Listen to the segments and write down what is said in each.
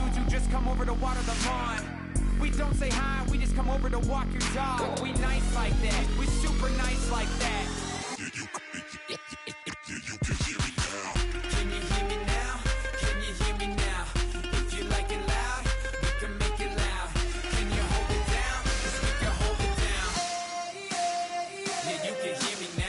dudes who just come over to water the lawn. We don't say hi, we just come over to walk your dog. We nice like that, we super nice like that. You can hear me now. Can you hear me now? Can you hear me now? If you like it loud, we can make it loud. Can you hold it down? 'Cause we can hold it down. Yeah, you can hear me now.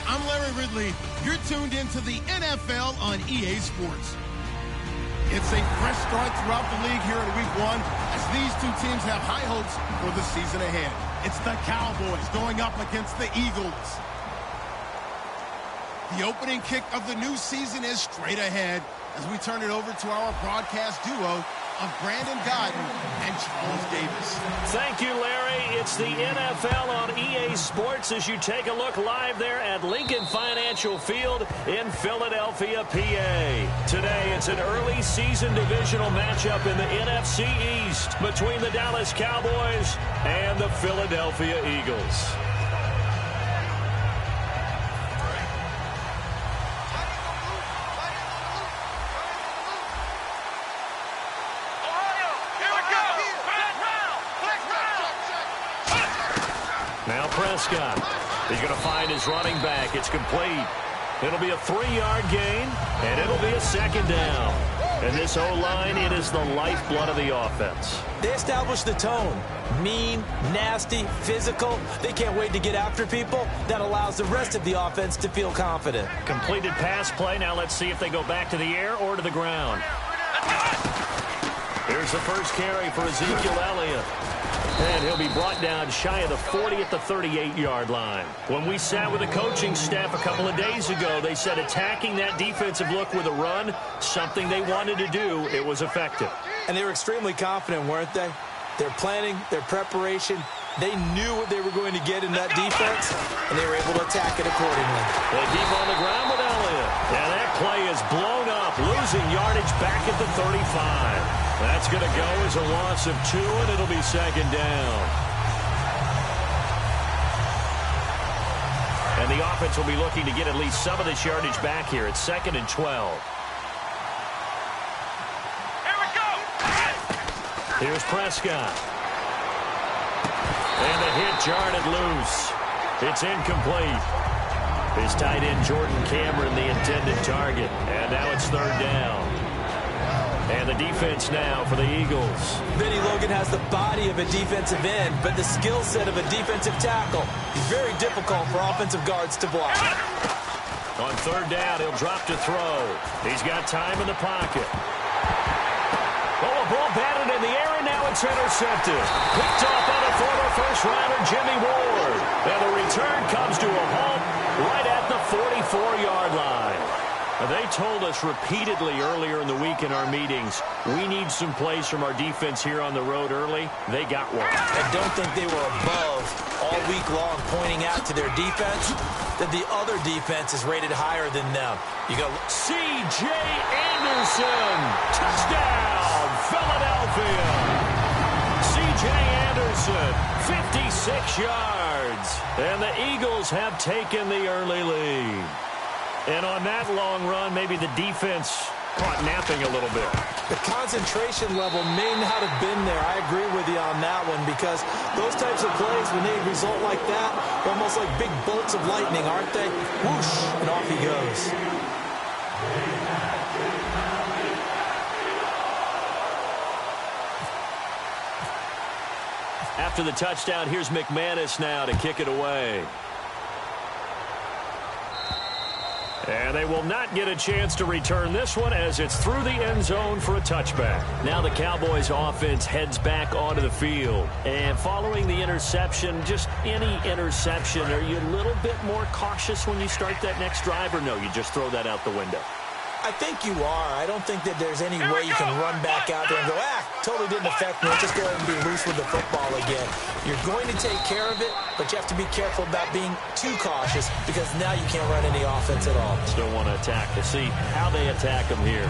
I'm Larry Ridley. You're tuned into the NFL on EA Sports. It's a fresh start throughout the league here in Week 1 as these two teams have high hopes for the season ahead. It's the Cowboys going up against the Eagles. The opening kick of the new season is straight ahead as we turn it over to our broadcast duo of Brandon Godden and Charles Davis. Thank you, Larry. It's the NFL on EA Sports as you take a look live there at Lincoln Financial Field in Philadelphia, PA. Today, it's an early season divisional matchup in the NFC East between the Dallas Cowboys and the Philadelphia Eagles. Now Prescott, he's going to find his running back. It's complete. It'll be a 3-yard gain, and it'll be a second down. And this O-line, it is the lifeblood of the offense. They established the tone. Mean, nasty, physical. They can't wait to get after people. That allows the rest of the offense to feel confident. Completed pass play. Now let's see if they go back to the air or to the ground. Here's the first carry for Ezekiel Elliott. And he'll be brought down shy of the 40 at the 38-yard line. When we sat with the coaching staff a couple of days ago, they said attacking that defensive look with a run, something they wanted to do, it was effective. And they were extremely confident, weren't they? Their planning, their preparation, they knew what they were going to get in that defense, and they were able to attack it accordingly. They keep on the ground with Elliott. And that play is blown up, losing yardage back at the 35. That's going to go as a loss of 2, and it'll be second down. And the offense will be looking to get at least some of this yardage back here. It's 2nd and 12. Here's Prescott. And the hit jarred it loose. It's incomplete. His tight end, Jordan Cameron, the intended target. And now it's 3rd down. And the defense now for the Eagles. Vinny Logan has the body of a defensive end, but the skill set of a defensive tackle. He's very difficult for offensive guards to block. On 3rd down, he'll drop to throw. He's got time in the pocket. Oh, a ball batted in the air, and now it's intercepted. Picked off by the former first-rounder, Jimmy Ward. And the return comes to a halt right at the 44-yard line. They told us repeatedly earlier in the week in our meetings, we need some plays from our defense here on the road early. They got one. I don't think they were above all week long pointing out to their defense that the other defense is rated higher than them. You go, C.J. Anderson, touchdown, Philadelphia. C.J. Anderson, 56 yards. And the Eagles have taken the early lead. And on that long run, maybe the defense caught napping a little bit. The concentration level may not have been there. I agree with you on that one, because those types of plays, when they result like that, almost like big bolts of lightning, aren't they? Whoosh, and off he goes. After the touchdown, here's McManus now to kick it away. And they will not get a chance to return this one as it's through the end zone for a touchback. Now the Cowboys offense heads back onto the field. And following the interception, just any interception, are you a little bit more cautious when you start that next drive, or no, you just throw that out the window? I think you are. I don't think that there's any way you can run back out there and go, totally didn't affect me. Let's just go ahead and be loose with the football again. You're going to take care of it, but you have to be careful about being too cautious, because now you can't run any offense at all. Still want to attack. We'll see how they attack them here.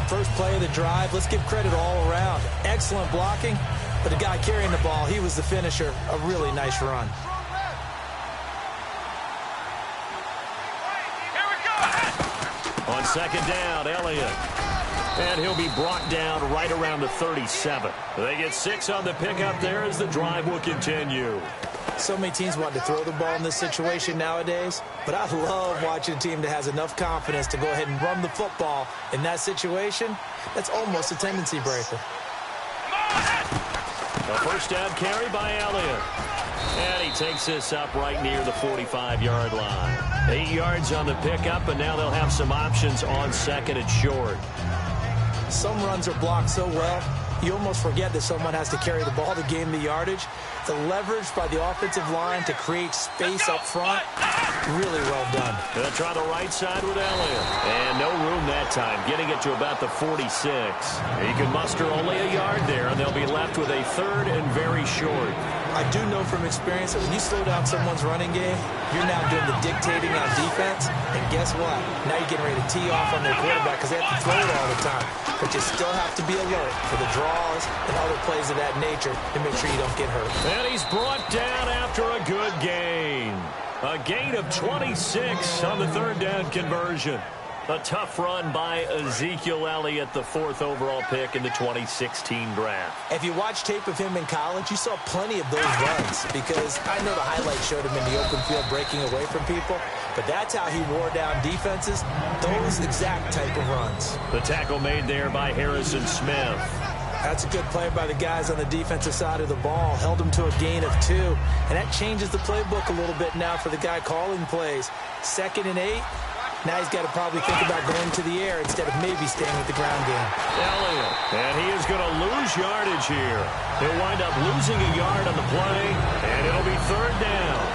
First play of the drive, let's give credit all around. Excellent blocking, but the guy carrying the ball, he was the finisher. A really nice run. On 2nd down, Elliott. And he'll be brought down right around the 37. They get 6 on the pickup there as the drive will continue. So many teams want to throw the ball in this situation nowadays, but I love watching a team that has enough confidence to go ahead and run the football in that situation. That's almost a tendency breaker. A first down carry by Elliott. And he takes this up right near the 45-yard line. 8 yards on the pickup, and now they'll have some options on 2nd and short. Some runs are blocked so well, you almost forget that someone has to carry the ball to gain the yardage. The leverage by the offensive line to create space up front, really well done. They'll try the right side with Elliott. And no room that time, getting it to about the 46. He can muster only a yard there, and they'll be left with a 3rd and very short. I do know from experience that when you slow down someone's running game, you're now doing the dictating on defense. And guess what? Now you're getting ready to tee off on their quarterback because they have to throw it all the time. But you still have to be alert for the draws and other plays of that nature to make sure you don't get hurt. And he's brought down after a good gain. A gain of 26 on the 3rd down conversion. A tough run by Ezekiel Elliott, the 4th overall pick in the 2016 draft. If you watch tape of him in college, you saw plenty of those runs, because I know the highlights showed him in the open field breaking away from people, but that's how he wore down defenses, those exact type of runs. The tackle made there by Harrison Smith. That's a good play by the guys on the defensive side of the ball. Held him to a gain of 2, and that changes the playbook a little bit now for the guy calling plays. 2nd and 8. Now he's got to probably think about going to the air instead of maybe staying with the ground game. Elliott, and he is going to lose yardage here. He'll wind up losing a yard on the play, and it'll be third down.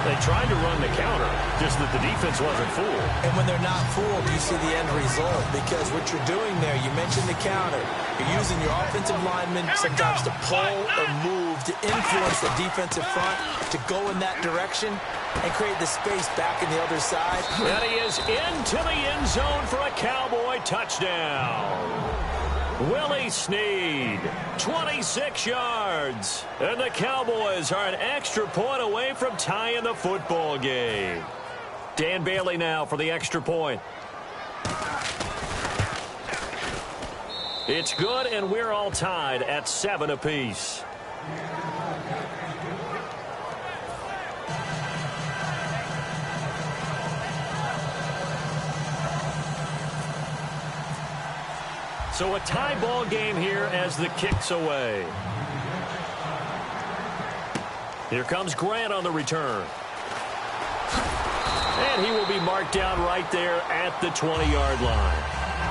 They tried to run the counter, just that the defense wasn't fooled. And when they're not fooled, you see the end result, because what you're doing there, you mentioned the counter. You're using your offensive linemen sometimes to pull or move to influence the defensive front to go in that direction and create the space back in the other side. And he is into the end zone for a Cowboy touchdown. Willie Snead, 26 yards. And the Cowboys are an extra point away from tying the football game. Dan Bailey now for the extra point. It's good, and we're all tied at 7 apiece. So a tie ball game here as the kick's away. Here comes Grant on the return. And he will be marked down right there at the 20-yard line.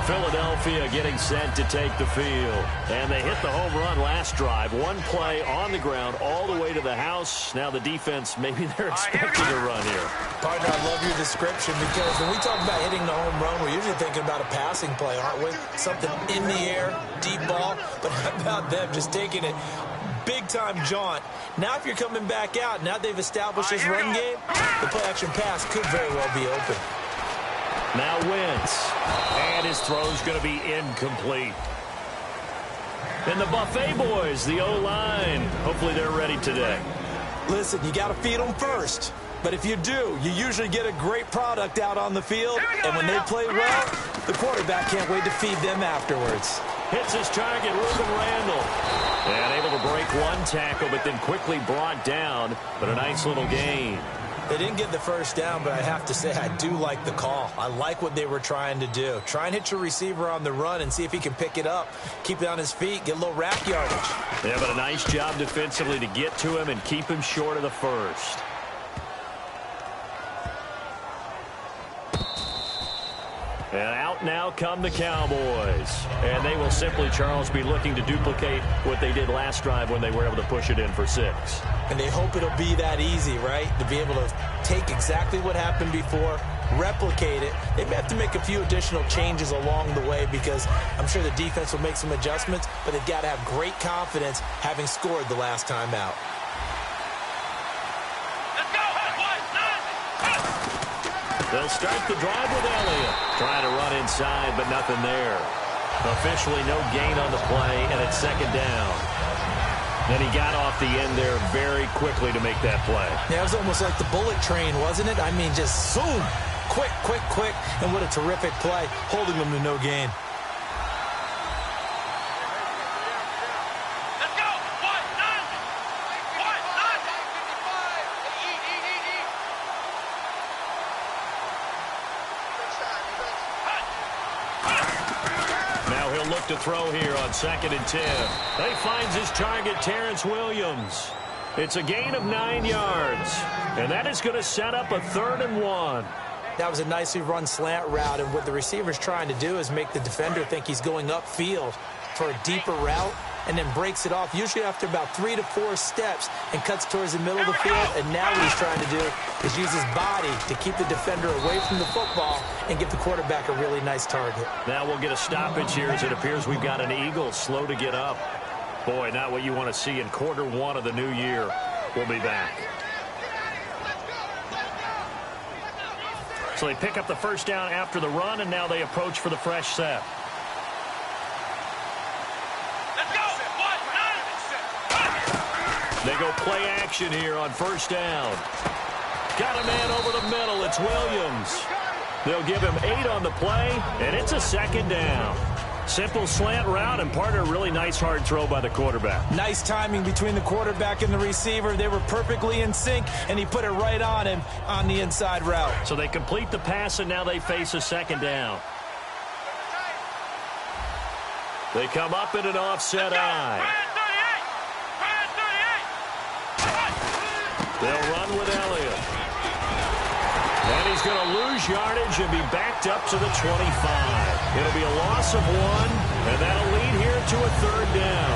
Philadelphia getting set to take the field. And they hit the home run last drive. One play on the ground all the way to the house. Now the defense, maybe they're expecting a run here. Partner, I love your description, because when we talk about hitting the home run, we're usually thinking about a passing play, aren't we? Something in the air, deep ball. But how about them just taking it big-time jaunt? Now if you're coming back out, now they've established this run game, the play-action pass could very well be open. Now Wentz. And his throw's going to be incomplete. And the Buffet boys, the O-line, hopefully they're ready today. Listen, you got to feed them first. But if you do, you usually get a great product out on the field. And when they play well, the quarterback can't wait to feed them afterwards. Hits his target, Ruben Randall. And able to break one tackle, but then quickly brought down. But a nice little gain. They didn't get the first down, but I have to say I do like the call. I like what they were trying to do. Try and hit your receiver on the run and see if he can pick it up. Keep it on his feet, get a little rack yardage. Yeah, but a nice job defensively to get to him and keep him short of the first. And out now come the Cowboys. And they will simply, Charles, be looking to duplicate what they did last drive when they were able to push it in for 6. And they hope it'll be that easy, right? To be able to take exactly what happened before, replicate it. They may have to make a few additional changes along the way, because I'm sure the defense will make some adjustments, but they've got to have great confidence having scored the last time out. They'll start the drive with Elliott. Trying to run inside, but nothing there. Officially no gain on the play, and it's second down. And he got off the end there very quickly to make that play. Yeah, it was almost like the bullet train, wasn't it? I mean, just zoom. Quick, quick, quick. And what a terrific play, holding them to no gain. To throw here on 2nd and 10. He finds his target, Terrence Williams. It's a gain of 9 yards. And that is going to set up a 3rd and 1. That was a nicely run slant route, and what the receiver's trying to do is make the defender think he's going upfield for a deeper route, and then breaks it off, usually after about 3 to 4 steps, and cuts towards the middle of the field. And now what he's trying to do is use his body to keep the defender away from the football and give the quarterback a really nice target. Now we'll get a stoppage here, as it appears we've got an Eagle slow to get up. Boy, not what you want to see in quarter 1 of the new year. We'll be back. So they pick up the first down after the run, and now they approach for the fresh set. They go play action here on first down. Got a man over the middle. It's Williams. They'll give him 8 on the play, and it's a second down. Simple slant route, and part of a really nice hard throw by the quarterback. Nice timing between the quarterback and the receiver. They were perfectly in sync, and he put it right on him on the inside route. So they complete the pass, and now they face a second down. They come up in an offset eye. They'll run with Elliott. And he's He's going to lose yardage and be backed up to the 25. It'll be a loss of 1, and that'll lead here to a 3rd down.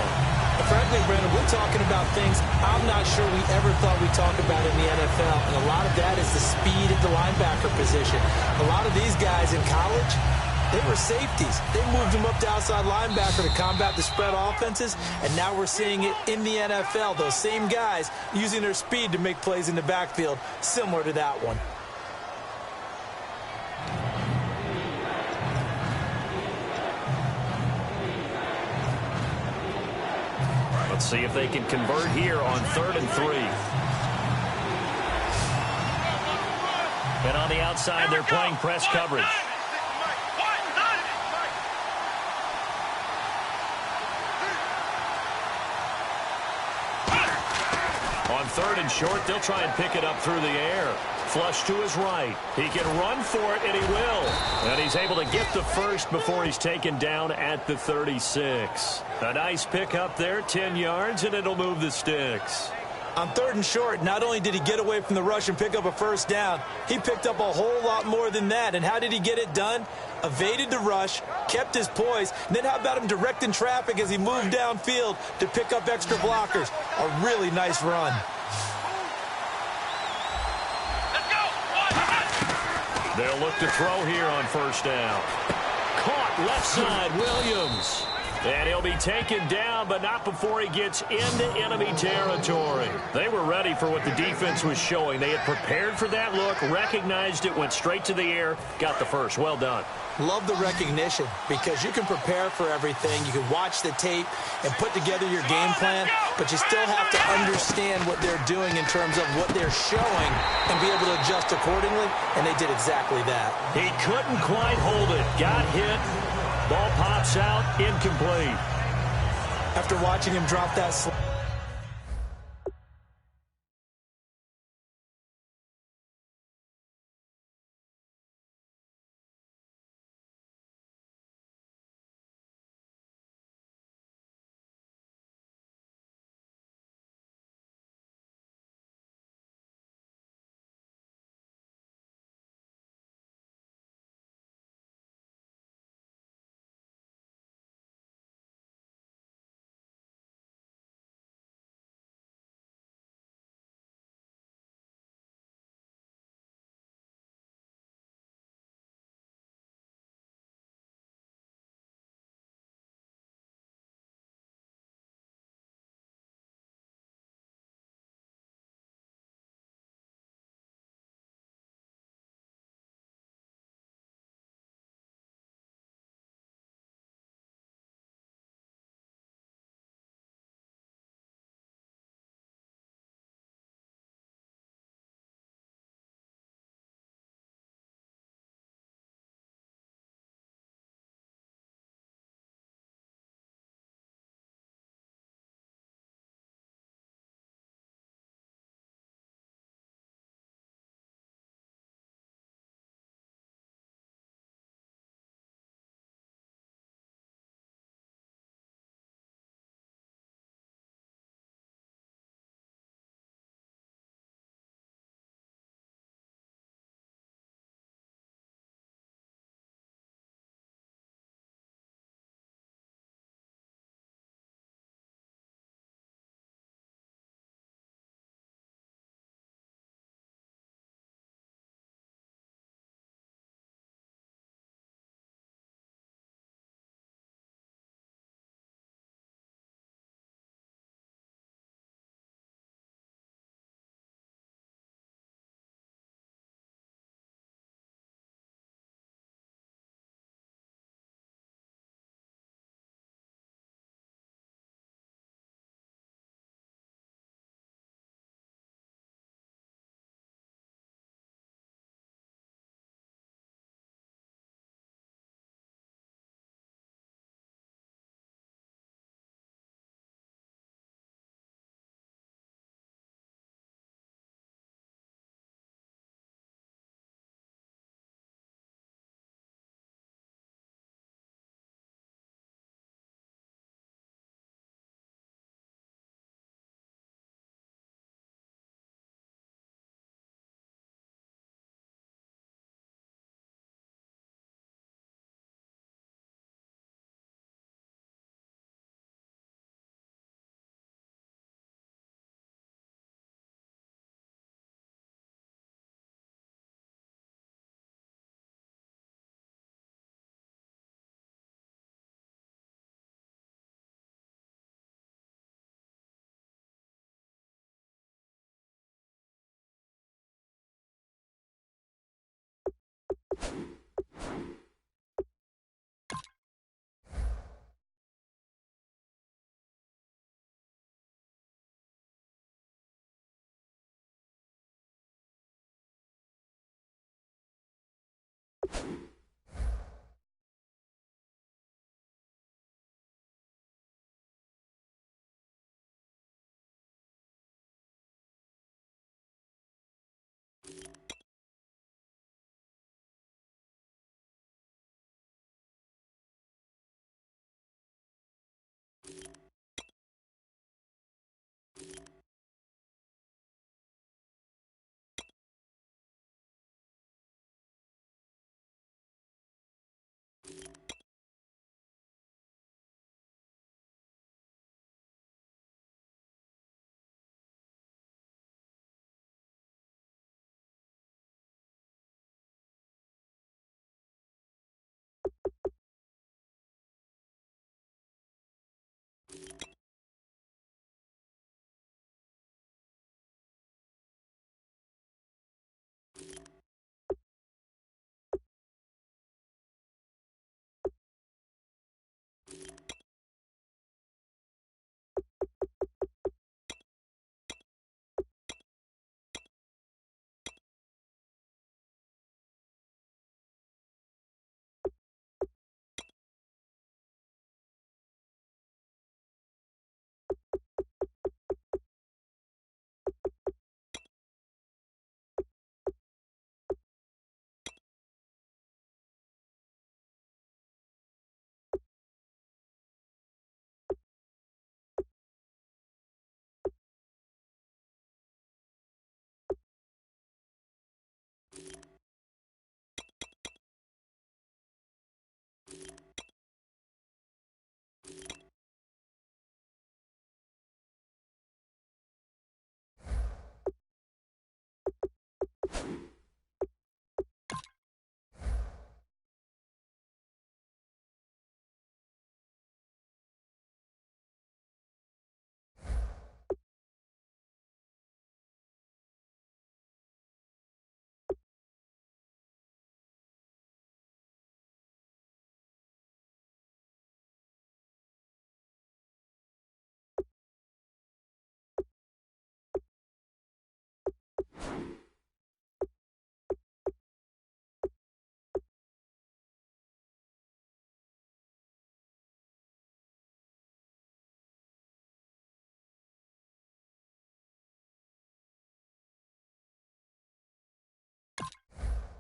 Frankly, Brandon, we're talking about things I'm not sure we ever thought we'd talk about in the NFL, and a lot of that is the speed at the linebacker position. A lot of these guys in college, they were safeties. They moved them up to outside linebacker to combat the spread offenses, and now we're seeing it in the NFL. Those same guys using their speed to make plays in the backfield, similar to that one. Let's see if they can convert here on 3rd and 3. And on the outside, they're playing press coverage. On 3rd and short, they'll try and pick it up through the air. Flush to his right. He can run for it, and he will. And he's able to get the first before he's taken down at the 36. A nice pick up there, 10 yards, and it'll move the sticks. On 3rd and short, not only did he get away from the rush and pick up a first down, he picked up a whole lot more than that. And how did he get it done? Evaded the rush, kept his poise, and then how about him directing traffic as he moved downfield to pick up extra blockers? A really nice run. They'll look to throw here on 1st down. Caught left side, Williams. And he'll be taken down, but not before he gets into enemy territory. They were ready for what the defense was showing. They had prepared for that look, recognized it, went straight to the air, got the first. Well done. Love the recognition, because you can prepare for everything. You can watch the tape and put together your game plan, but you still have to understand what they're doing in terms of what they're showing and be able to adjust accordingly, and they did exactly that. He couldn't quite hold it. Got hit. Ball pops out, incomplete. After watching him drop that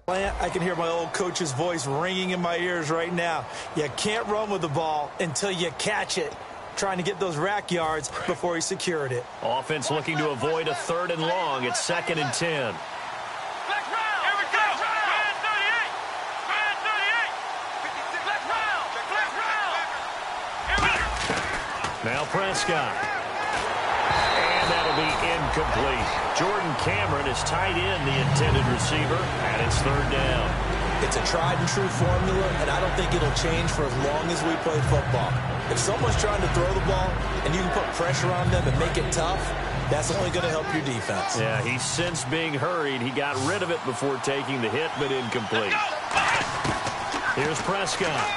I can hear my old coach's voice ringing in my ears right now. You can't run with the ball until you catch it. Trying to get those rack yards before he secured it. Offense looking to avoid a 3rd and long. It's 2nd and 10. Now Prescott. And that'll be incomplete. Jordan Cameron is tied in the intended receiver, and it's 3rd down. It's a tried-and-true formula, and I don't think it'll change for as long as we play football. If someone's trying to throw the ball and you can put pressure on them and make it tough, that's only going to help your defense. Yeah, he sensed being hurried. He got rid of it before taking the hit, but incomplete. Here's Prescott.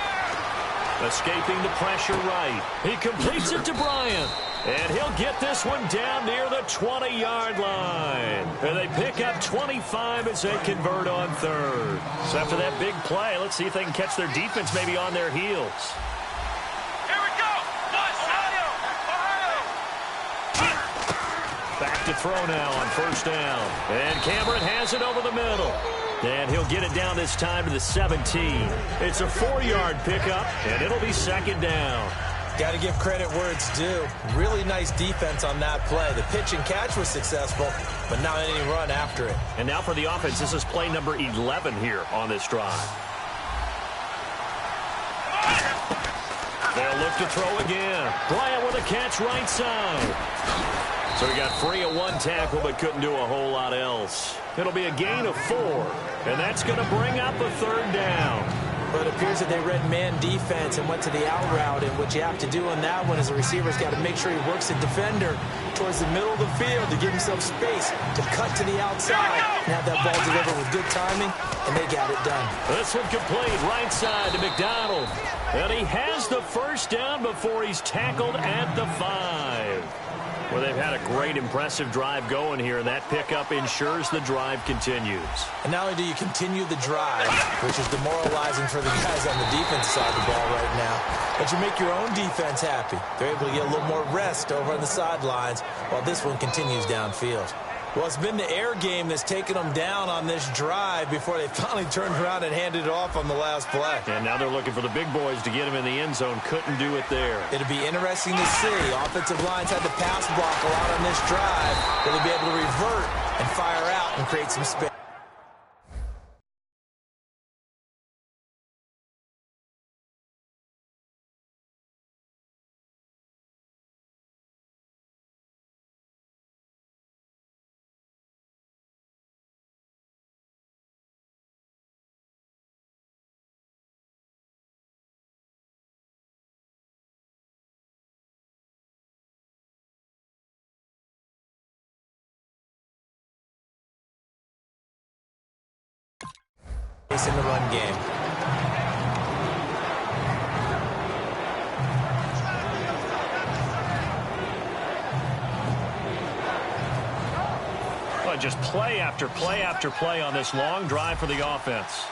Escaping the pressure right. He completes it to Bryant. And he'll get this one down near the 20-yard line. And they pick up 25 as they convert on 3rd. So after that big play, let's see if they can catch their defense maybe on their heels. Here we go. Back to throw now on 1st down. And Cameron has it over the middle. And he'll get it down this time to the 17. It's a 4-yard pickup, and it'll be 2nd down. Got to give credit where it's due. Really nice defense on that play. The pitch and catch was successful, but not any run after it. And now for the offense, this is play number 11 here on this drive. They'll look to throw again. Bryant with a catch right side. So he got free of 1 tackle, but couldn't do a whole lot else. It'll be a gain of 4, and that's going to bring up a 3rd down. But it appears that they read man defense and went to the out route, and what you have to do on that one is the receiver's got to make sure he works the defender towards the middle of the field to give himself space to cut to the outside and have that ball delivered with good timing, and they got it done. This one complete right side to McDonald. And he has the 1st down before he's tackled at the 5. Well, they've had a great, impressive drive going here, and that pickup ensures the drive continues. And not only do you continue the drive, which is demoralizing for the guys on the defense side of the ball right now, but you make your own defense happy. They're able to get a little more rest over on the sidelines while this one continues downfield. Well, it's been the air game that's taken them down on this drive before they finally turned around and handed it off on the last play. And now they're looking for the big boys to get him in the end zone. Couldn't do it there. It'll be interesting to see. Offensive lines had to pass block a lot on this drive. Will they be able to revert and fire out and create some space? In the run game. Well, just play after play after play on this long drive for the offense.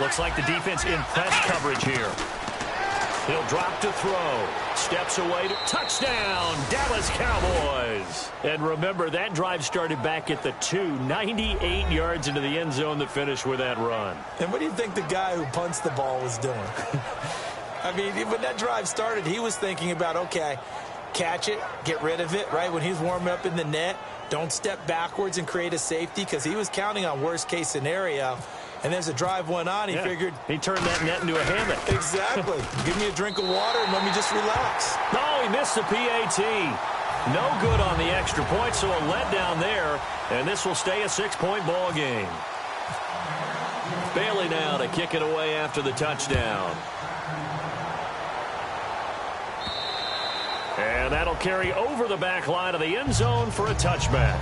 Looks like the defense in press coverage here. He'll drop to throw. Steps away to touchdown, Dallas Cowboys. And remember, that drive started back at the 2, 98 yards into the end zone that finished with that run. And what do you think the guy who punts the ball was doing? I mean, when that drive started, he was thinking about, okay, catch it, get rid of it, right? When he's warming up in the net, don't step backwards and create a safety, because he was counting on worst-case scenario. And as the drive went on, he figured... He turned that net into a hammock. Exactly. Give me a drink of water and let me just relax. No, he missed the PAT. No good on the extra point, so a letdown there. And this will stay a 6-point ball game. Bailey now to kick it away after the touchdown. And that'll carry over the back line of the end zone for a touchback.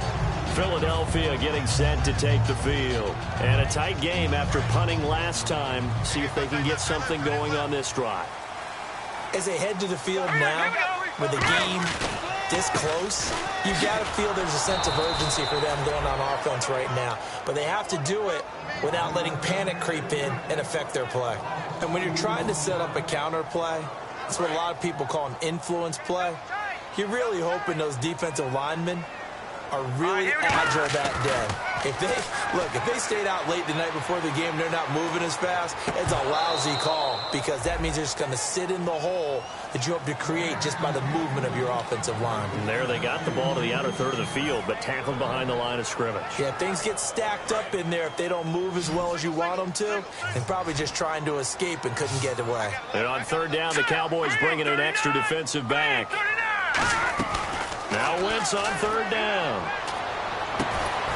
Philadelphia getting set to take the field. And a tight game after punting last time. See if they can get something going on this drive. As they head to the field now, with the game this close, you've got to feel there's a sense of urgency for them going on offense right now. But they have to do it without letting panic creep in and affect their play. And when you're trying to set up a counter play, that's what a lot of people call an influence play. You're really hoping those defensive linemen are really agile that day. If they stayed out late the night before the game, they're not moving as fast, it's a lousy call because that means they're just going to sit in the hole that you hope to create just by the movement of your offensive line. And there they got the ball to the outer third of the field, but tackled behind the line of scrimmage. Yeah, things get stacked up in there if they don't move as well as you want them to, and probably just trying to escape and couldn't get away. And on third down, the Cowboys bring in an extra defensive back. Now Wentz on third down.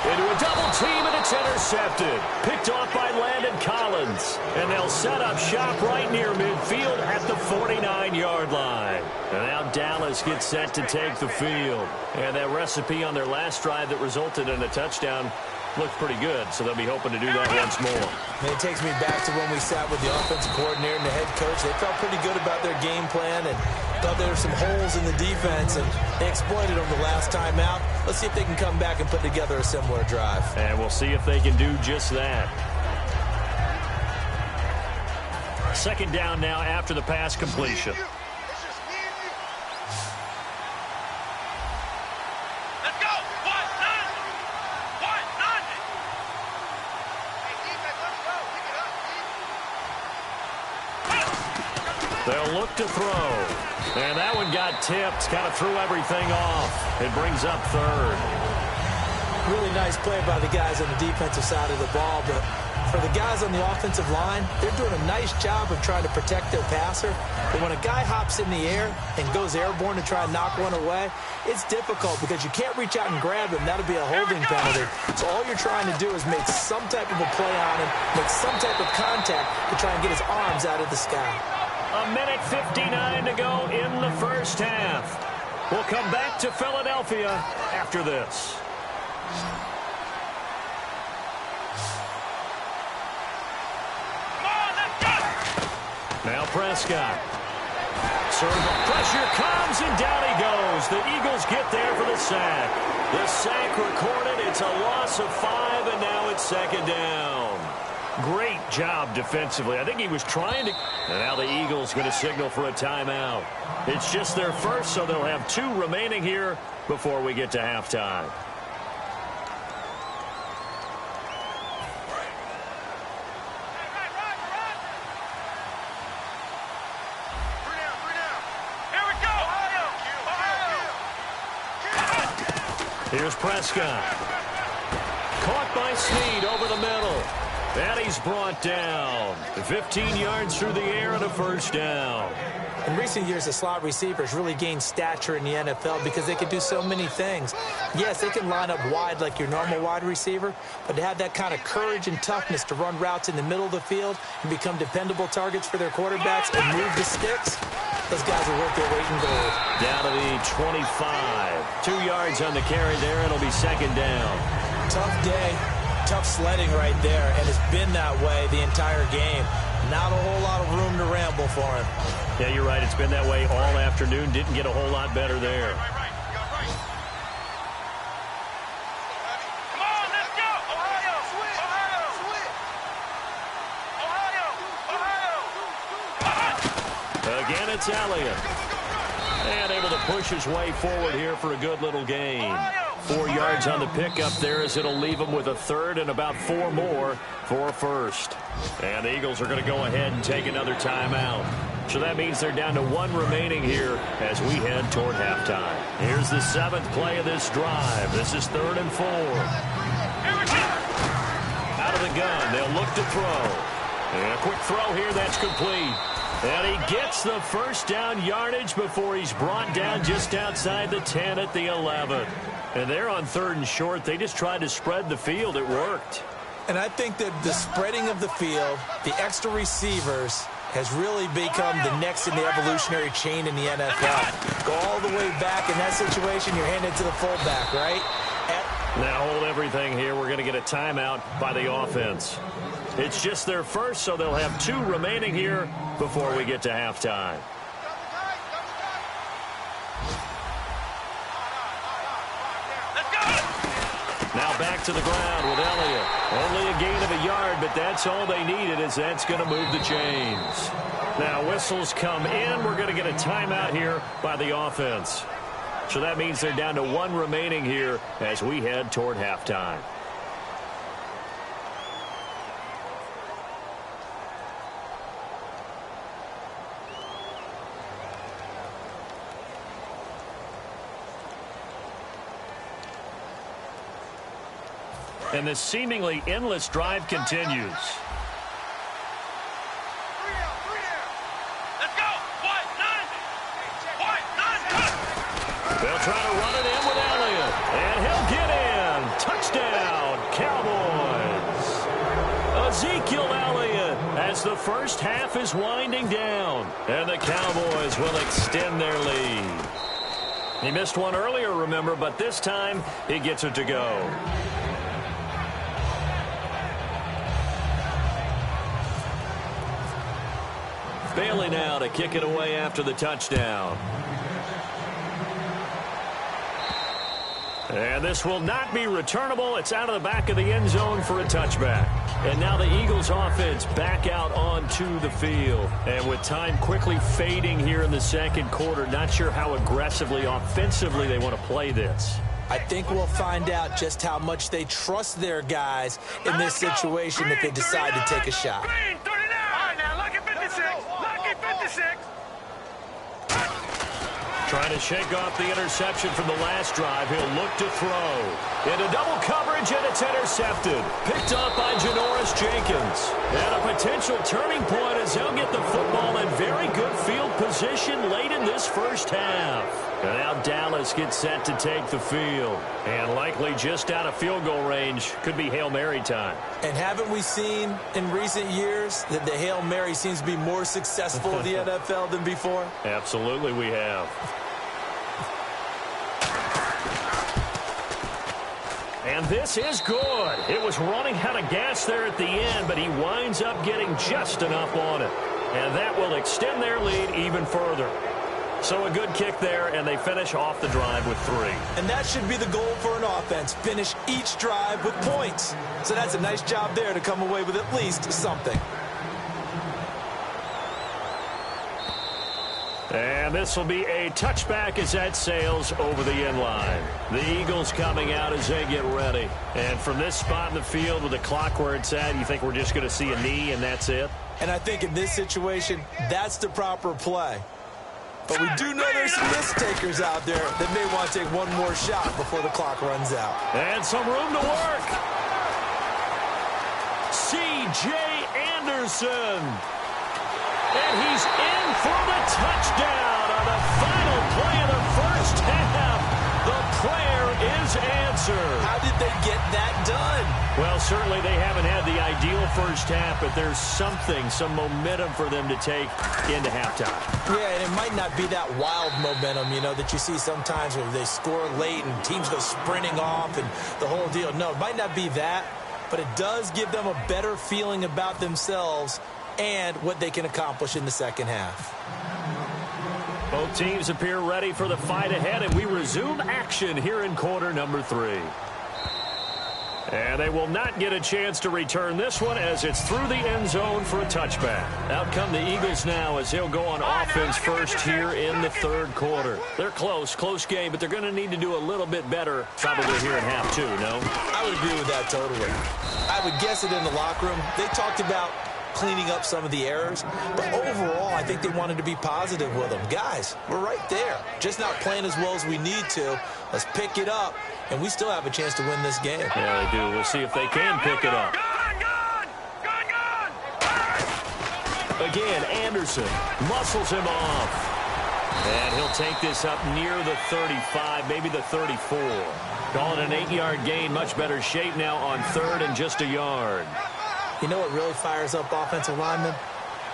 Into a double team, and it's intercepted. Picked off by Landon Collins. And they'll set up shop right near midfield at the 49-yard line. And now Dallas gets set to take the field. And that recipe on their last drive that resulted in a touchdown looks pretty good, so they'll be hoping to do that once more. And it takes me back to when we sat with the offensive coordinator and the head coach. They felt pretty good about their game plan and thought there were some holes in the defense, and they exploited them the last time out. Let's see if they can come back and put together a similar drive. And we'll see if they can do just that. Second down now after the pass completion. They'll look to throw. And that one got tipped. Kind of threw everything off. It brings up third. Really nice play by the guys on the defensive side of the ball, but for the guys on the offensive line, they're doing a nice job of trying to protect their passer. But when a guy hops in the air and goes airborne to try and knock one away, it's difficult because you can't reach out and grab him. That'll be a holding penalty. So all you're trying to do is make some type of a play on him, make some type of contact to try and get his arms out of the sky. A minute 59 to go in the first half. We'll come back to Philadelphia after this. Now Prescott. Pressure comes, and down he goes. The Eagles get there for the sack. The sack recorded. It's a loss of 5, and now it's second down. Great job defensively. I think he was trying to... And now the Eagles going to signal for a timeout. It's just their first, so they'll have 2 remaining here before we get to halftime. Here's Prescott. Caught by Snead over the middle. And he's brought down. 15 yards through the air and a first down. In recent years, the slot receivers really gained stature in the NFL because they can do so many things. Yes, they can line up wide like your normal wide receiver, but to have that kind of courage and toughness to run routes in the middle of the field and become dependable targets for their quarterbacks and move the sticks, those guys are worth their weight in gold. Down to the 25. 2 yards on the carry there, and it'll be second down. Tough day. Tough sledding right there, and it's been that way the entire game. Not a whole lot of room to ramble for him. Yeah, you're right. It's been that way all afternoon. Didn't get a whole lot better there. Come on, let's go! Ohio! Ohio! Again, it's Elliott. And able to push his way forward here for a good little gain. 4 yards on the pickup there as it'll leave him with a third and about 4 more for a first. And the Eagles are going to go ahead and take another timeout. So that means they're down to 1 remaining here as we head toward halftime. Here's the 7th play of this drive. This is 3rd and 4. Out of the gun, they'll look to throw. And a quick throw here, that's complete. And he gets the first down yardage before he's brought down just outside the 10 at the 11. And they're on 3rd and short. They just tried to spread the field. It worked. And I think that the spreading of the field, the extra receivers, has really become the next in the evolutionary chain in the NFL. Go all the way back in that situation, you're handed to the fullback, right? Now hold everything here. We're going to get a timeout by the offense. It's just their first, so they'll have 2 remaining here before we get to halftime. Now back to the ground with Elliott. Only a gain of a yard, but that's all they needed, as that's going to move the chains. Now whistles come in. We're going to get a timeout here by the offense. So that means they're down to 1 remaining here as we head toward halftime. And this seemingly endless drive continues. Let's go. What? None. What? None. They'll try to run it in with Elliott. And he'll get in. Touchdown, Cowboys. Ezekiel Elliott as the first half is winding down. And the Cowboys will extend their lead. He missed one earlier, remember, but this time he gets it to go. Bailey now to kick it away after the touchdown. And this will not be returnable. It's out of the back of the end zone for a touchback. And now the Eagles offense back out onto the field. And with time quickly fading here in the second quarter, not sure how aggressively, offensively they want to play this. I think we'll find out just how much they trust their guys in this situation if they decide to take a shot. Green, 39. All right, now, lucky 56. Lucky 56. Trying to shake off the interception from the last drive. He'll look to throw. Into double coverage, and it's intercepted. Picked up by Janoris Jenkins. And a potential turning point as they'll get the football in very good field position late in this first half. And now Dallas gets set to take the field. And likely just out of field goal range. Could be Hail Mary time. And haven't we seen in recent years that the Hail Mary seems to be more successful in the NFL than before? Absolutely we have. And this is good. It was running out of gas there at the end, but he winds up getting just enough on it. And that will extend their lead even further. So a good kick there, and they finish off the drive with 3. And that should be the goal for an offense. Finish each drive with points. So that's a nice job there to come away with at least something. And this will be a touchback as that sails over the end line. The Eagles coming out as they get ready. And from this spot in the field with the clock where it's at, you think we're just going to see a knee and that's it? And I think in this situation, that's the proper play. But we do know there's some risk takers out there that may want to take one more shot before the clock runs out. And some room to work. C.J. Anderson. And he's in for the touchdown on the final play of the first half. The prayer is answered. How did they get that done? Well, certainly they haven't had the ideal first half, but there's something, some momentum for them to take into halftime. Yeah, and it might not be that wild momentum, you know, that you see sometimes where they score late and teams go sprinting off and the whole deal. No, it might not be that, but it does give them a better feeling about themselves and what they can accomplish in the second half. Both teams appear ready for the fight ahead, and we resume action here in quarter number 3. And they will not get a chance to return this one as it's through the end zone for a touchback. Out come the Eagles now as they'll go on offense first here in the third quarter. They're close game, but they're going to need to do a little bit better probably here in half 2, no? I would agree with that totally. I would guess it in the locker room. They talked about cleaning up some of the errors, but overall I think they wanted to be positive with them. Guys, we're right there, just not playing as well as we need to. Let's pick it up, and we still have a chance to win this game. Yeah, they do. We'll see if they can pick it up. Again, Anderson muscles him off, and he'll take this up near the 35, maybe the 34. Call it an 8-yard gain, much better shape now on 3rd and just a yard. You know what really fires up offensive linemen?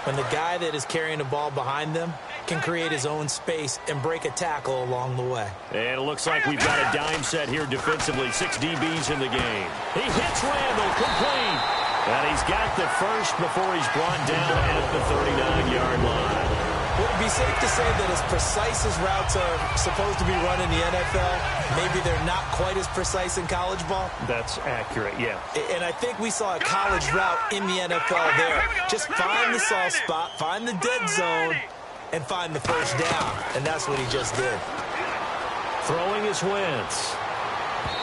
When the guy that is carrying the ball behind them can create his own space and break a tackle along the way. And it looks like we've got a dime set here defensively. 6 DBs in the game. He hits Randall, complete. And he's got the first before he's brought down at the 39-yard line. Would it be safe to say that as precise as routes are supposed to be run in the NFL, maybe they're not quite as precise in college ball? That's accurate, yeah. And I think we saw a college route in the NFL there. Just find the soft spot, find the dead zone, and find the first down. And that's what he just did. Throwing is Wentz.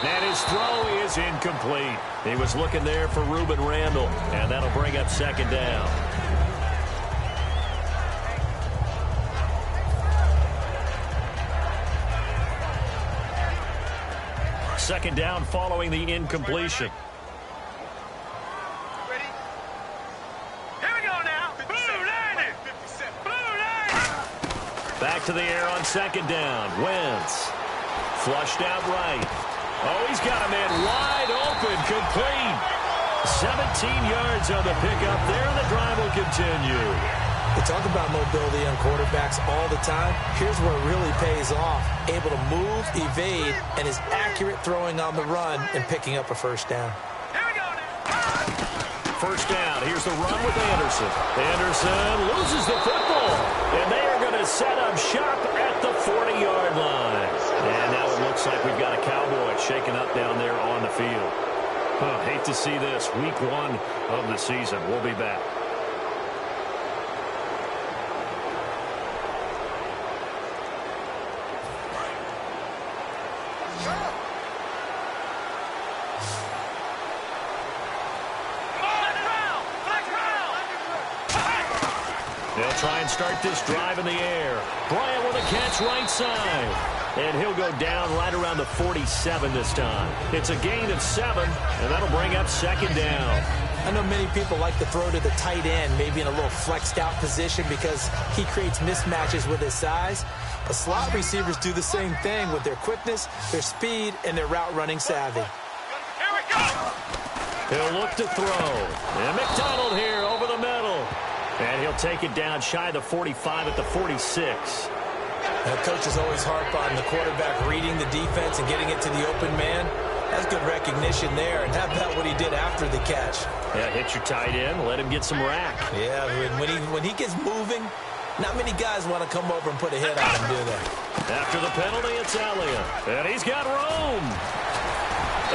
And his throw is incomplete. He was looking there for Reuben Randall, and that'll bring up second down. Second down following the incompletion. Ready? Here we go now. Blue 90. Blue 90. Back to the air on second down. Wentz. Flushed out right. Oh, he's got a man wide open. Complete. 17 yards on the pickup there, and the drive will continue. We talk about mobility on quarterbacks all the time. Here's where it really pays off. Able to move, evade, and is accurate throwing on the run and picking up a first down. Here we go now. First down. Here's the run with Anderson. Anderson loses the football, and they are going to set up shop at the 40-yard line. And now it looks like we've got a Cowboy shaking up down there on the field. Hate to see this. Week 1 of the season. We'll be back. They'll try and start this drive in the air. Bryant with a catch right side. And he'll go down right around the 47 this time. It's a gain of 7, and that'll bring up second down. I know many people like to throw to the tight end, maybe in a little flexed out position because he creates mismatches with his size. But slot receivers do the same thing with their quickness, their speed, and their route running savvy. Here we go. He'll look to throw. And McDonald here over the middle. And he'll take it down shy of the 45 at the 46. Now, coaches always harp on the quarterback reading the defense and getting it to the open man. That's good recognition there. And how about what he did after the catch? Yeah, hit your tight end, let him get some rack. Yeah, when he gets moving, not many guys want to come over and put a hit on him, do they? After the penalty, it's Elliott. And he's got room.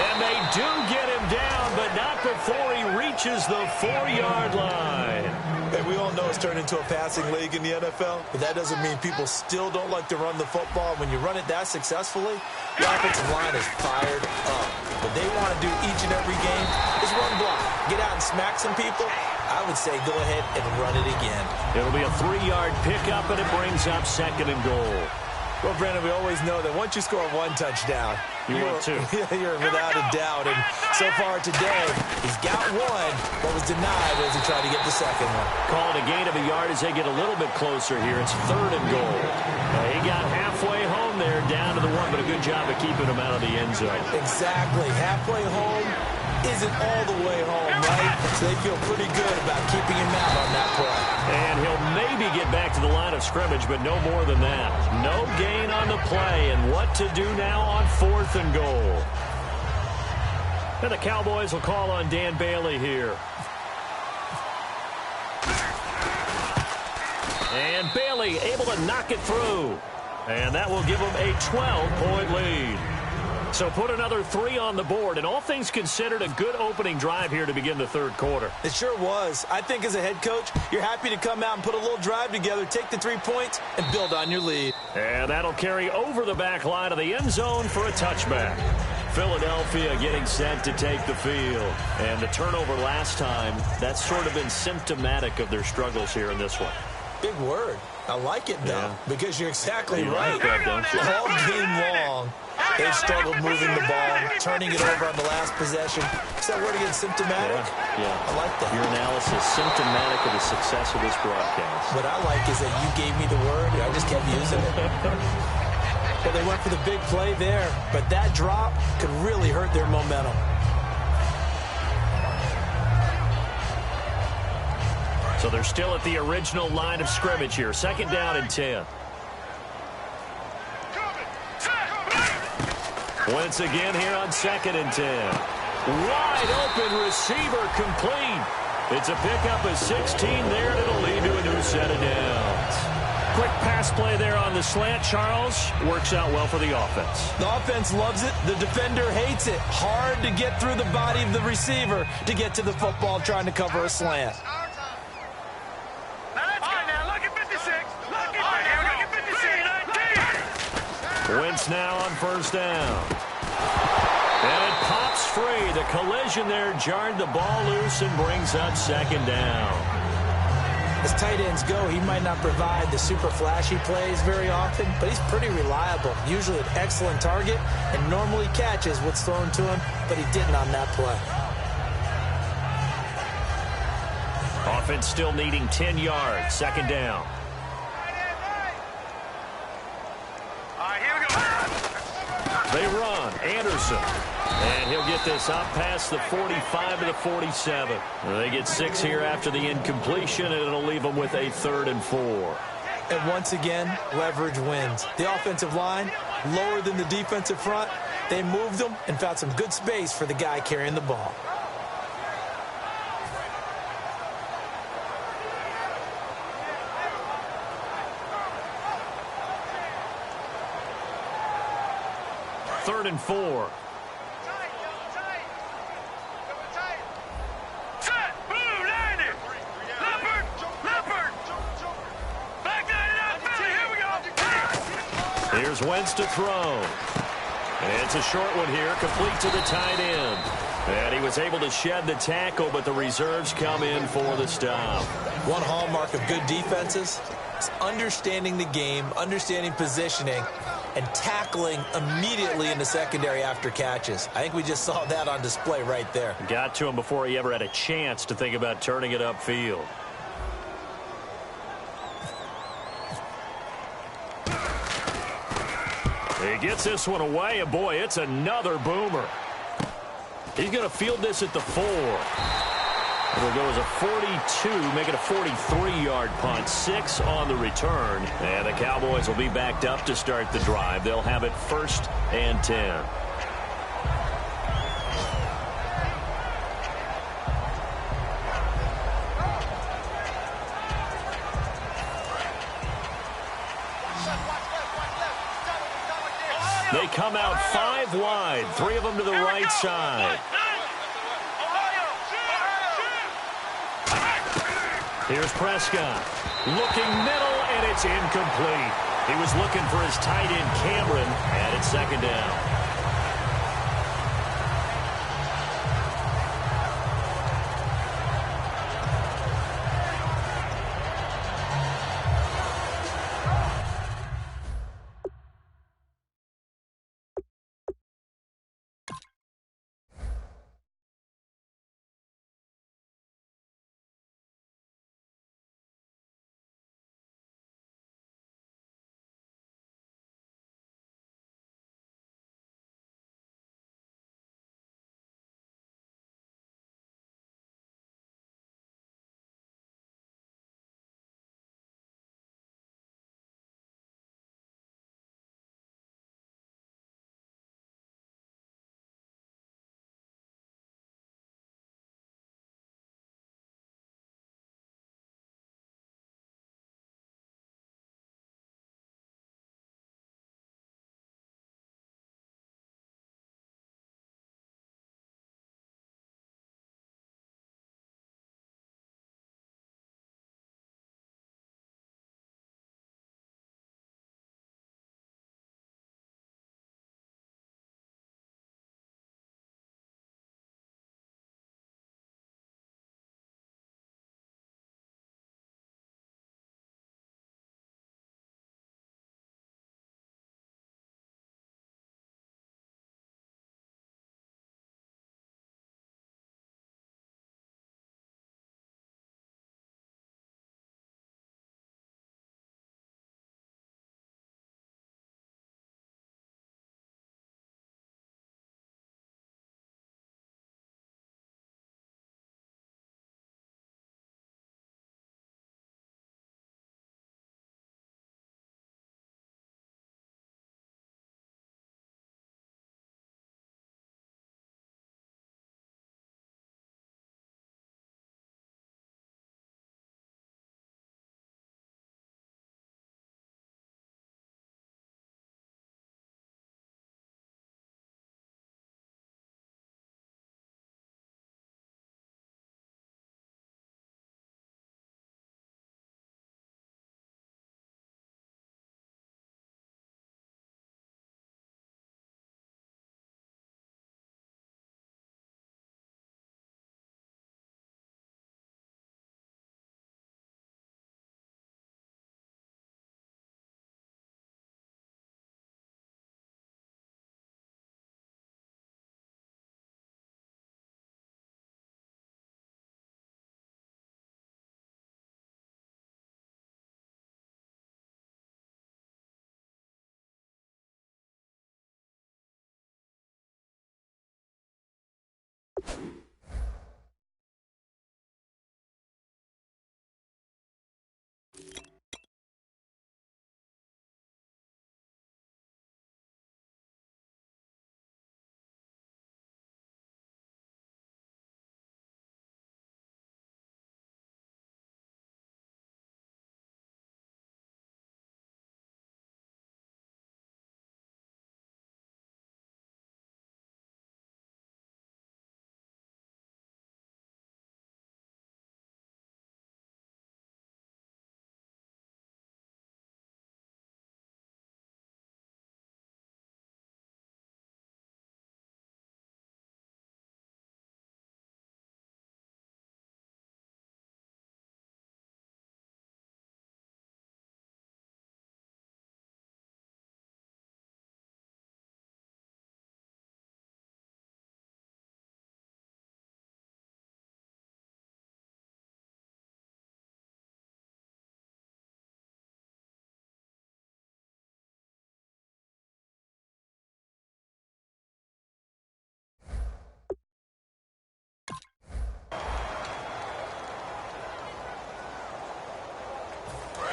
And they do get him down, but not before he reaches the 4-yard line. And we all know it's turned into a passing league in the NFL, but that doesn't mean people still don't like to run the football. When you run it that successfully, the offensive line is fired up. What they want to do each and every game is run block. Get out and smack some people. I would say go ahead and run it again. It'll be a 3-yard pickup, and it brings up second and goal. Well, Brandon, we always know that once you score 1 touchdown, You want 2. You're without a doubt. And so far today, he's got 1, but was denied as he tried to get the second one. Called a gain of a yard as they get a little bit closer here. It's 3rd and goal. He got halfway home there, down to the 1, but a good job of keeping him out of the end zone. Exactly. Halfway home isn't all the way home, right? So they feel pretty good about keeping him out on that play. And he'll maybe get back to the line of scrimmage, but no more than that. No gain on the play, and what to do now on 4th and goal. And the Cowboys will call on Dan Bailey here. And Bailey able to knock it through. And that will give them a 12-point lead. So put another 3 on the board, and all things considered, a good opening drive here to begin the 3rd quarter. It sure was. I think as a head coach, you're happy to come out and put a little drive together, take the 3 points, and build on your lead. And that'll carry over the back line of the end zone for a touchback. Philadelphia getting set to take the field. And the turnover last time, that's sort of been symptomatic of their struggles here in this one. Big word. I like it, though, because you're exactly You right. like that, don't you? All game long, they've struggled moving the ball, turning it over on the last possession. Is that word again, symptomatic? Yeah. I like that. Your analysis, symptomatic of the success of this broadcast. What I like is that you gave me the word, and I just kept using it. Well, they went for the big play there, but that drop could really hurt their momentum. So they're still at the original line of scrimmage here. 2nd down and 10. Once again here on 2nd and 10. Wide open receiver complete. It's a pickup of 16 there, and it'll lead to a new set of downs. Quick pass play there on the slant, Charles. Works out well for the offense. The offense loves it. The defender hates it. Hard to get through the body of the receiver to get to the football trying to cover a slant. Wentz now on first down. And it pops free. The collision there jarred the ball loose and brings up second down. As tight ends go, he might not provide the super flashy plays very often, but he's pretty reliable. Usually an excellent target and normally catches what's thrown to him, but he didn't on that play. Offense still needing 10 yards. Second down. All right, here we go. They run. Anderson. And he'll get this up past the 45 to the 47. They get 6 here after the incompletion, and it'll leave them with a 3rd and 4. And once again, leverage wins. The offensive line, lower than the defensive front. They moved them and found some good space for the guy carrying the ball. Third and 4. Set. Blue, landed. Leopard. Back that up. Here we go. Here's Wentz to throw. And it's a short one here, complete to the tight end. And he was able to shed the tackle, but the reserves come in for the stop. One hallmark of good defenses is understanding the game, understanding positioning, and tackling immediately in the secondary after catches. I think we just saw that on display right there. Got to him before he ever had a chance to think about turning it upfield. He gets this one away, and boy, it's another boomer. He's going to field this at the 4. It'll go as a 42, make it a 43-yard punt. 6 on the return. And the Cowboys will be backed up to start the drive. They'll have it 1st and 10. They come out 5 wide, 3 of them to the right side. Here's Prescott. Looking middle, and it's incomplete. He was looking for his tight end, Cameron, and it's second down.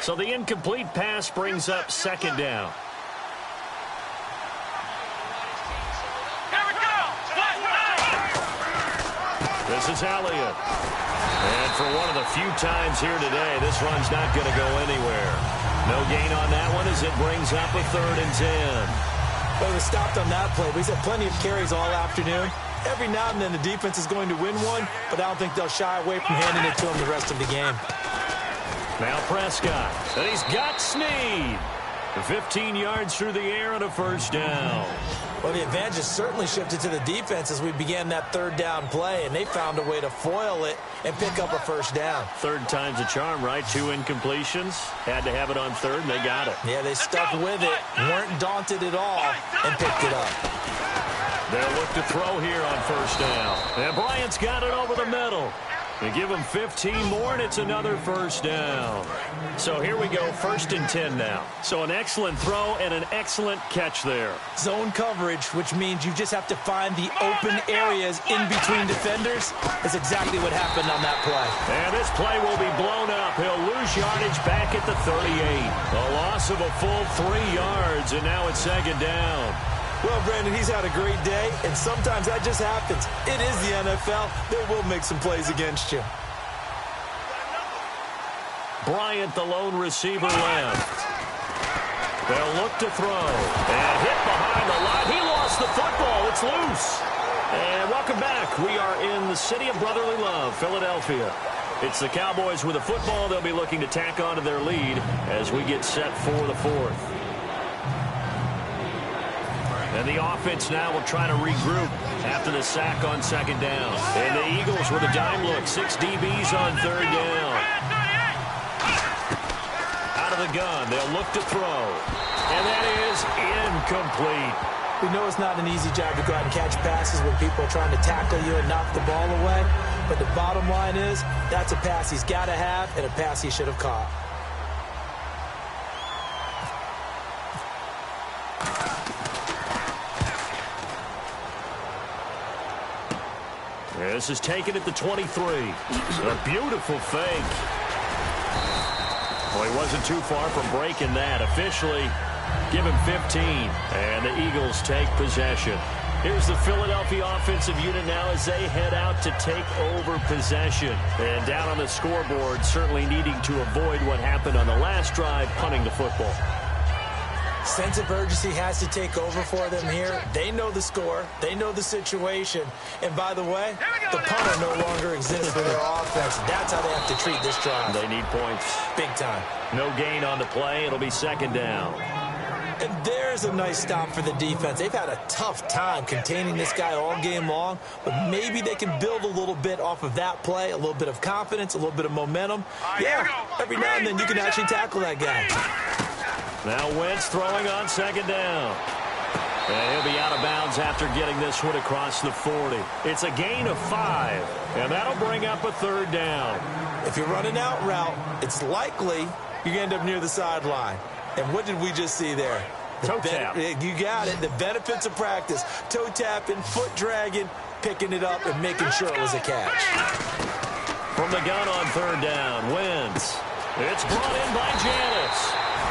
So the incomplete pass brings up second down. Here we go! This is Elliott. And for one of the few times here today, this run's not going to go anywhere. No gain on that one as it brings up a 3rd and 10. Well, he was stopped on that play. He's had plenty of carries all afternoon. Every now and then the defense is going to win one, but I don't think they'll shy away from handing it to him the rest of the game. Now Prescott, and he's got Snead. 15 yards through the air and a 1st down. Well, the advantage has certainly shifted to the defense as we began that 3rd down play, and they found a way to foil it and pick up a 1st down. 3rd time's a charm, right? 2 incompletions. Had to have it on 3rd, and they got it. Yeah, they stuck with it, weren't daunted at all, and picked it up. They'll look to throw here on 1st down. And Bryant's got it over the middle. They give him 15 more, and it's another 1st down. So here we go, 1st and 10 now. So an excellent throw and an excellent catch there. Zone coverage, which means you just have to find the open areas in between defenders, is exactly what happened on that play. And this play will be blown up. He'll lose yardage back at the 38. A loss of a full 3 yards, and now it's 2nd down. Well, Brandon, he's had a great day, and sometimes that just happens. It is the NFL. They will make some plays against you. Bryant, the lone receiver, left. They'll look to throw. And hit behind the line. He lost the football. It's loose. And welcome back. We are in the city of brotherly love, Philadelphia. It's the Cowboys with the football. They'll be looking to tack on to their lead as we get set for the 4th. And the offense now will try to regroup after the sack on 2nd down. And the Eagles with a dime look. 6 DBs on 3rd down. Out of the gun. They'll look to throw. And that is incomplete. We know it's not an easy job to go out and catch passes when people are trying to tackle you and knock the ball away. But the bottom line is that's a pass he's got to have and a pass he should have caught. This is taken at the 23. A beautiful fake. Well, he wasn't too far from breaking that. Officially, give him 15. And the Eagles take possession. Here's the Philadelphia offensive unit now as they head out to take over possession. And down on the scoreboard, certainly needing to avoid what happened on the last drive, punting the football. Sense of urgency has to take over for them here. They know the score. They know the situation. And by the way, the punter no longer exists for their offense. That's how they have to treat this drive. They need points. Big time. No gain on the play. It'll be 2nd down. And there's a nice stop for the defense. They've had a tough time containing this guy all game long, but maybe they can build a little bit off of that play, a little bit of confidence, a little bit of momentum. Yeah, every now and then you can actually tackle that guy. Now Wentz throwing on 2nd down. And he'll be out of bounds after getting this one across the 40. It's a gain of 5, and that'll bring up a 3rd down. If you're running out route, it's likely you're going to end up near the sideline. And what did we just see there? Toe tap. You got it. The benefits of practice. Toe tapping, foot dragging, picking it up and making sure it was a catch. From the gun on third down, Wentz. It's brought in by Janis.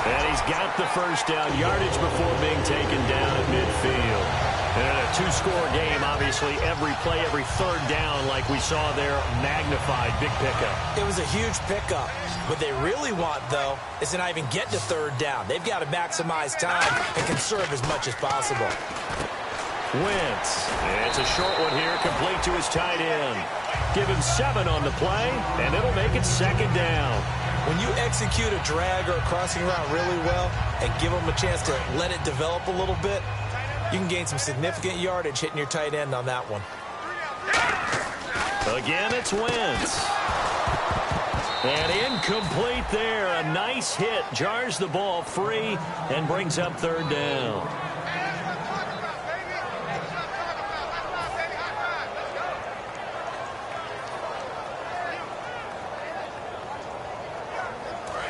And he's got the first down, yardage before being taken down at midfield. And a two-score game, obviously, every play, every third down, like we saw there, magnified, big pickup. It was a huge pickup. What they really want, though, is to not even get to third down. They've got to maximize time and conserve as much as possible. Wentz. It's a short one here, complete to his tight end. Give him 7 on the play, and it'll make it second down. When you execute a drag or a crossing route really well and give them a chance to let it develop a little bit, you can gain some significant yardage hitting your tight end on that one. Again, it's Wentz. And incomplete there. A nice hit. Jars the ball free and brings up third down.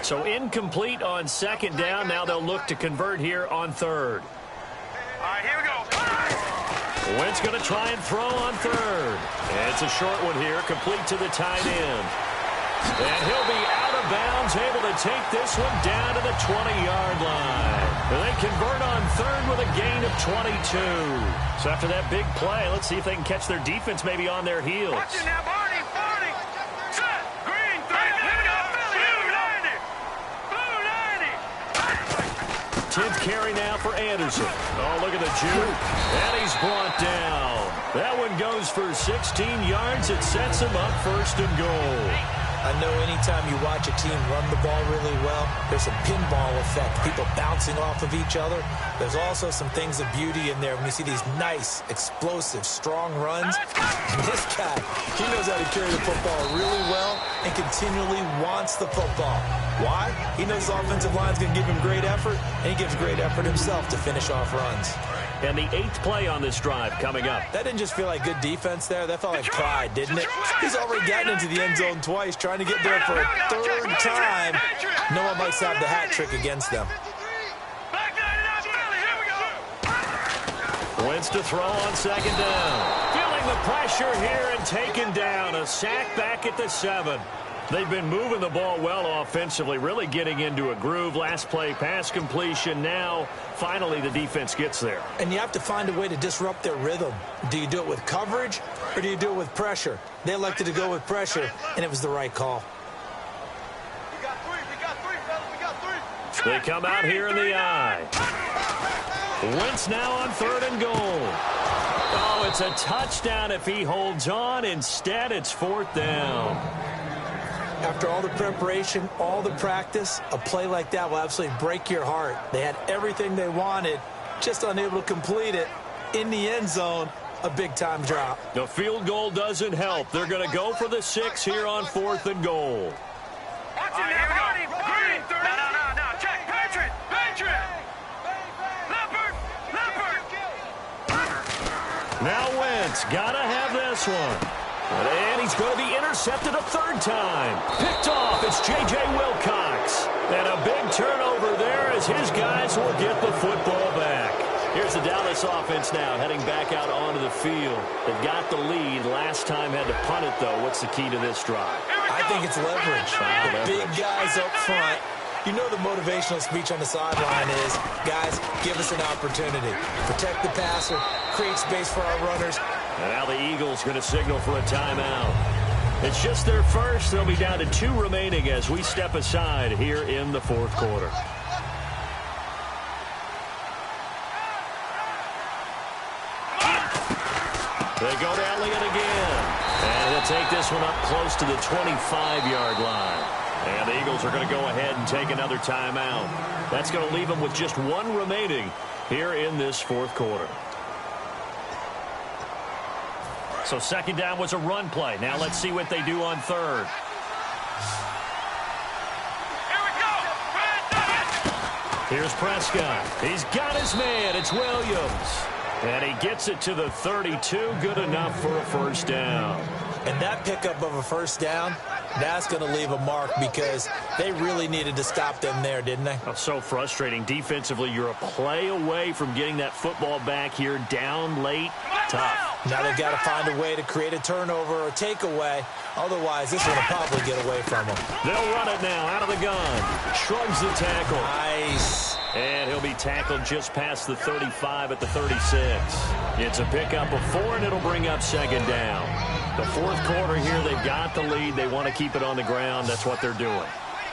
So incomplete on second down. Now they'll look to convert here on third. All right, here we go. Wentz going to try and throw on third. And it's a short one here, complete to the tight end. And he'll be out of bounds, able to take this one down to the 20-yard line. And they convert on third with a gain of 22. So after that big play, let's see if they can catch their defense maybe on their heels. Watch it now, Barney. Barney. Set. Green. 3. Here we go. Blue 90. 10th carry now for Anderson. Oh, look at the juke. And he's brought down. That one goes for 16 yards. It sets him up first and goal. I know anytime you watch a team run the ball really well, there's a pinball effect, people bouncing off of each other. There's also some things of beauty in there when you see these nice, explosive, strong runs. And this guy, he knows how to carry the football really well and continually wants the football. Why? He knows the offensive line's going to give him great effort, and he gives great effort himself to finish off runs. And the 8th play on this drive coming up. That didn't just feel like good defense there. That felt like pride, didn't it? He's already gotten into the end zone twice, trying to get there for a third time. No one likes to have the hat trick against them. Wentz to throw on second down. Feeling the pressure here and taken down. A sack back at the 7. They've been moving the ball well offensively, really getting into a groove. Last play, pass completion. Now, finally, the defense gets there. And you have to find a way to disrupt their rhythm. Do you do it with coverage, or do you do it with pressure? They elected to go with pressure, and it was the right call. We got 3, fellas. We got 3. They come out here in the eye. Wentz now on third and goal. Oh, it's a touchdown if he holds on. Instead, it's fourth down. After all the preparation, all the practice, a play like that will absolutely break your heart. They had everything they wanted, just unable to complete it. In the end zone, a big-time drop. The field goal doesn't help. They're going to go for the 6 here on fourth and goal. Watch it now, Barney. Green. No. Check. Patriot. Leopard. Now Wentz got to have this one. And he's going to be intercepted a third time. Picked off. It's J.J. Wilcox. And a big turnover there as his guys will get the football back. Here's the Dallas offense now heading back out onto the field. They've got the lead. Last time had to punt it, though. What's the key to this drive? I think it's leverage. The big guys up front. You know the motivational speech on the sideline is, guys, give us an opportunity. Protect the passer, create space for our runners. And now the Eagles going to signal for a timeout. It's just their first. They'll be down to 2 remaining as we step aside here in the fourth quarter. They go to Elliott again. And he'll take this one up close to the 25-yard line. And the Eagles are going to go ahead and take another timeout. That's going to leave them with just 1 remaining here in this fourth quarter. So second down was a run play. Now let's see what they do on third. Here's Prescott. He's got his man. It's Williams. And he gets it to the 32. Good enough for a first down. And that pickup of a first down, that's going to leave a mark because they really needed to stop them there, didn't they? Oh, so frustrating. Defensively, you're a play away from getting that football back here down late. Tough. Now they've got to find a way to create a turnover or takeaway. Otherwise, this one will probably get away from them. They'll run it now out of the gun. Shrugs the tackle. Nice. And he'll be tackled just past the 35 at the 36. It's a pickup of 4, and it'll bring up second down. The fourth quarter here, they've got the lead. They want to keep it on the ground. That's what they're doing.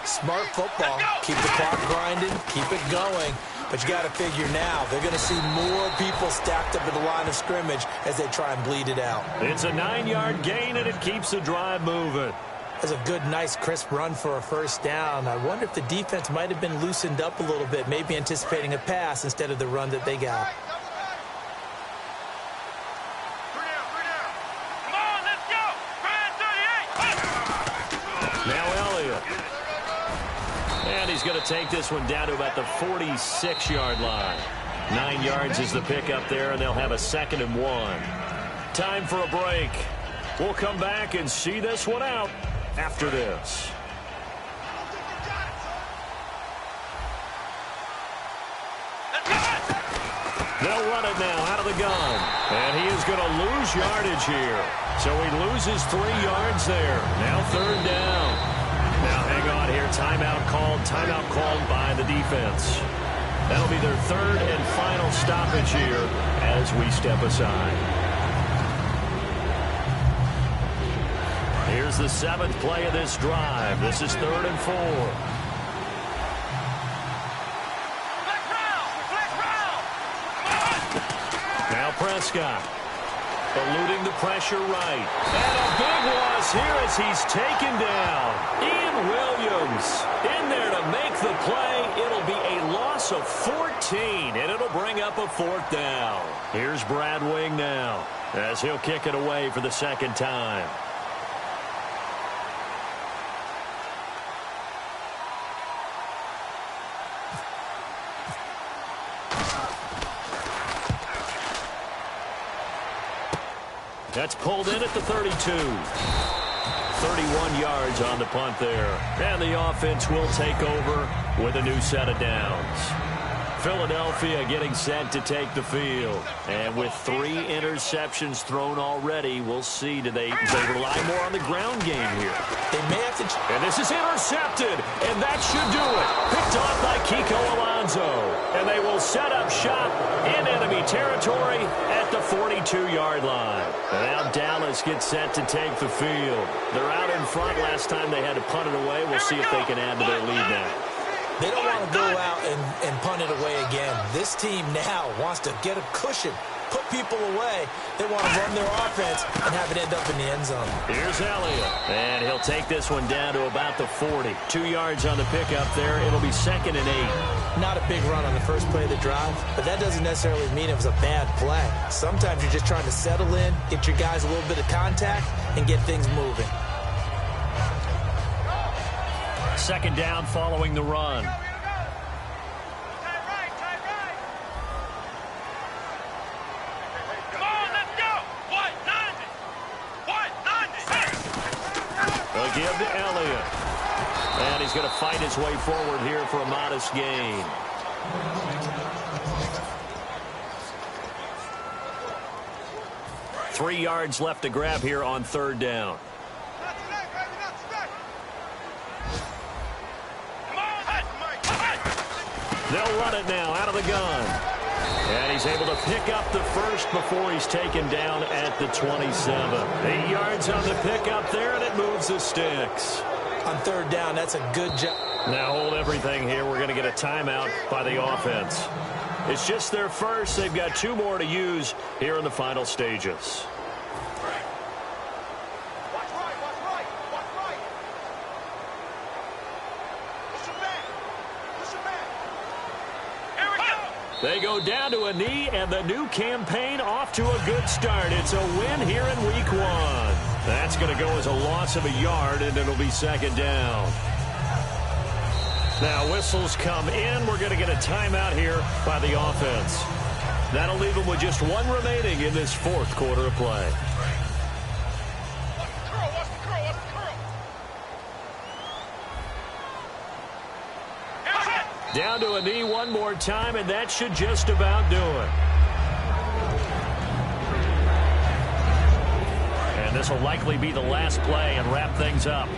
Smart football. Keep the clock grinding. Keep it going. But you got to figure now, they're going to see more people stacked up at the line of scrimmage as they try and bleed it out. It's a 9-yard gain, and it keeps the drive moving. That's a good, nice, crisp run for a first down. I wonder if the defense might have been loosened up a little bit, maybe anticipating a pass instead of the run that they got. Come on, let's go. Now Elliott. And he's going to take this one down to about the 46-yard line. 9 yards is the pickup there, and they'll have a 2nd and 1. Time for a break. We'll come back and see this one out after this. They'll run it now out of the gun. And he is going to lose yardage here. So he loses 3 yards there. Now 3rd down. Now hang on here. Timeout called by the defense. That'll be their 3rd and final stoppage here as we step aside. Here's the 7th play of this drive. This is 3rd and 4. Now Prescott, eluding the pressure right. And a big loss here as he's taken down. Ian Williams in there to make the play. It'll be a loss of 14, and it'll bring up a 4th down. Here's Brad Wing now as he'll kick it away for the 2nd time. That's pulled in at the 32. 31 yards on the punt there. And the offense will take over with a new set of downs. Philadelphia getting set to take the field. And with 3 interceptions thrown already, we'll see, do they rely more on the ground game here. They may have to... And this is intercepted, and that should do it. Picked off by Kiko Alonso. And they will set up shop in enemy territory at the 42-yard line. And now Dallas gets set to take the field. They're out in front. Last time they had to punt it away. We'll see if they can add to their lead now. They don't want to go out and punt it away again. This team now wants to get a cushion, put people away. They want to run their offense and have it end up in the end zone. Here's Elliott, and he'll take this one down to about the 40. 2 yards on the pickup there. It'll be 2nd and 8. Not a big run on the first play of the drive, but that doesn't necessarily mean it was a bad play. Sometimes you're just trying to settle in, get your guys a little bit of contact, and get things moving. 2nd down following the run. They'll give to Elliott. And he's going to fight his way forward here for a modest gain. Three yards left to grab here on 3rd down. They'll run it now out of the gun. And he's able to pick up the first before he's taken down at the 27. 8 yards on the pickup there, and it moves the sticks. On 3rd down, that's a good job. Now hold everything here. We're going to get a timeout by the offense. It's just their first. They've got 2 more to use here in the final stages. They go down to a knee, and the new campaign off to a good start. It's a win here in week 1. That's going to go as a loss of a yard, and it'll be 2nd down. Now whistles come in. We're going to get a timeout here by the offense. That'll leave them with just 1 remaining in this 4th quarter of play. Down to a knee one more time, and that should just about do it. This will likely be the last play and wrap things up.